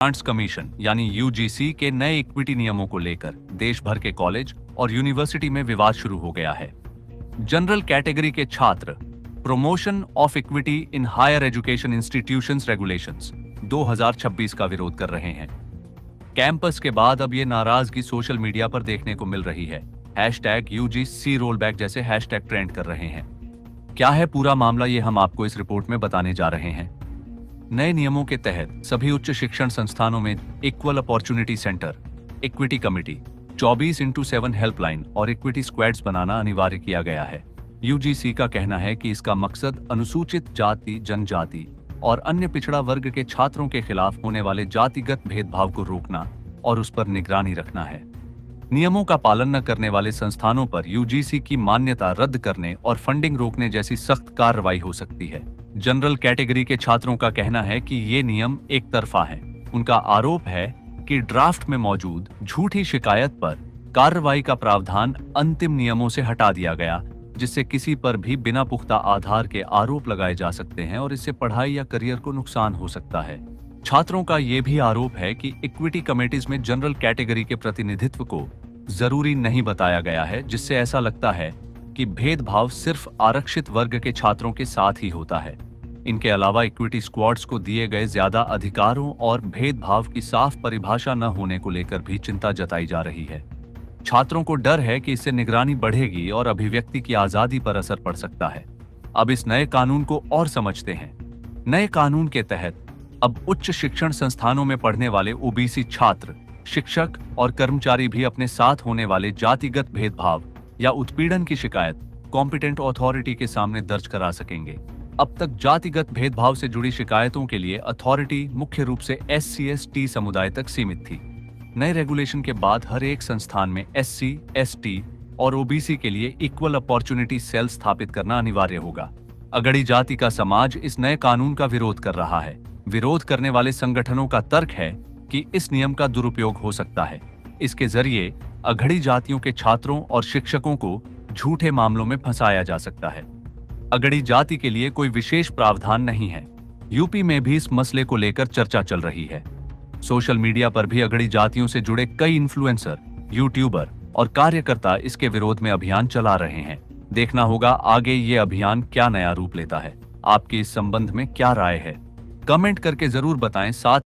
Grants commission यानी UGC के नए इक्विटी नियमों को लेकर देश भर के कॉलेज और यूनिवर्सिटी में विवाद शुरू हो गया है। जनरल कैटेगरी के छात्र promotion of equity in higher education institutions regulations 2026 का विरोध कर रहे हैं। कैंपस के बाद अब ये नाराजगी सोशल मीडिया पर देखने को मिल रही है। #UGC रोलबैक जैसे हैशटैग ट्रेंड कर रहे हैं। क्या है पूरा मामला, ये हम आपको इस रिपोर्ट में बताने जा रहे हैं। नए नियमों के तहत सभी उच्च शिक्षण संस्थानों में equal opportunity centre, equity committee, 24x7 helpline और इक्विटी स्क्वाड्स बनाना अनिवार्य किया गया है। यूजीसी का कहना है कि इसका मकसद अनुसूचित जाति, जनजाति और अन्य पिछड़ा वर्ग के छात्रों के खिलाफ होने वाले जातिगत भेदभाव को रोकना और उस पर निगरानी रखना है। नियमों का पालन न करने वाले संस्थानों पर यूजीसी की मान्यता रद्द करने और फंडिंग रोकने जैसी सख्त कार्रवाई हो सकती है। जनरल कैटेगरी के छात्रों का कहना है कि ये नियम एक तरफा है। उनका आरोप है कि ड्राफ्ट में मौजूद झूठी शिकायत पर कार्रवाई का प्रावधान अंतिम नियमों से हटा दिया गया, जिससे किसी पर भी बिना पुख्ता आधार के आरोप लगाए जा सकते हैं और इससे पढ़ाई या करियर को नुकसान हो सकता है। छात्रों का यह भी आरोप है कि इक्विटी कमेटीज में जनरल कैटेगरी के प्रतिनिधित्व को जरूरी नहीं बताया गया है, जिससे ऐसा लगता है कि भेदभाव सिर्फ आरक्षित वर्ग के छात्रों के साथ ही होता है। इनके अलावा इक्विटी स्क्वाड्स को दिए गए ज्यादा अधिकारों और भेदभाव की साफ परिभाषा न होने को लेकर भी चिंता जताई जा रही है। छात्रों को डर है कि इससे निगरानी बढ़ेगी और अभिव्यक्ति की आजादी पर असर पड़ सकता है। अब इस नए कानून को और समझते हैं। नए कानून के तहत अब उच्च शिक्षण संस्थानों में पढ़ने वाले ओबीसी छात्र, शिक्षक और कर्मचारी भी अपने साथ होने वाले जातिगत भेदभाव या उत्पीड़न की शिकायत कॉम्पिटेंट अथॉरिटी के सामने दर्ज करा सकेंगे। अब तक जातिगत भेदभाव से जुड़ी शिकायतों के लिए अथॉरिटी मुख्य रूप से SC/ST समुदाय तक सीमित थी। नए रेगुलेशन के बाद हर एक संस्थान में SC, ST और OBC के लिए इक्वल अपॉर्चुनिटी सेल स्थापित करना अनिवार्य होगा। अगड़ी जाति का समाज इस नए कानून का विरोध कर रहा है। विरोध करने वाले संगठनों का तर्क है कि इस नियम का दुरुपयोग हो सकता है। इसके जरिए अगड़ी जातियों के छात्रों और शिक्षकों को झूठे मामलों में फंसाया जा सकता है। अगड़ी जाति के लिए कोई विशेष प्रावधान नहीं है। यूपी में भी इस मसले को लेकर चर्चा चल रही है। सोशल मीडिया पर भी अगड़ी जातियों से जुड़े कई इन्फ्लुएंसर, यूट्यूबर और कार्यकर्ता इसके विरोध में अभियान चला रहे हैं। देखना होगा आगे ये अभियान क्या नया रूप लेता है। आपकी इस संबंध में क्या राय है? कमेंट करके जरूर बताएं। साथ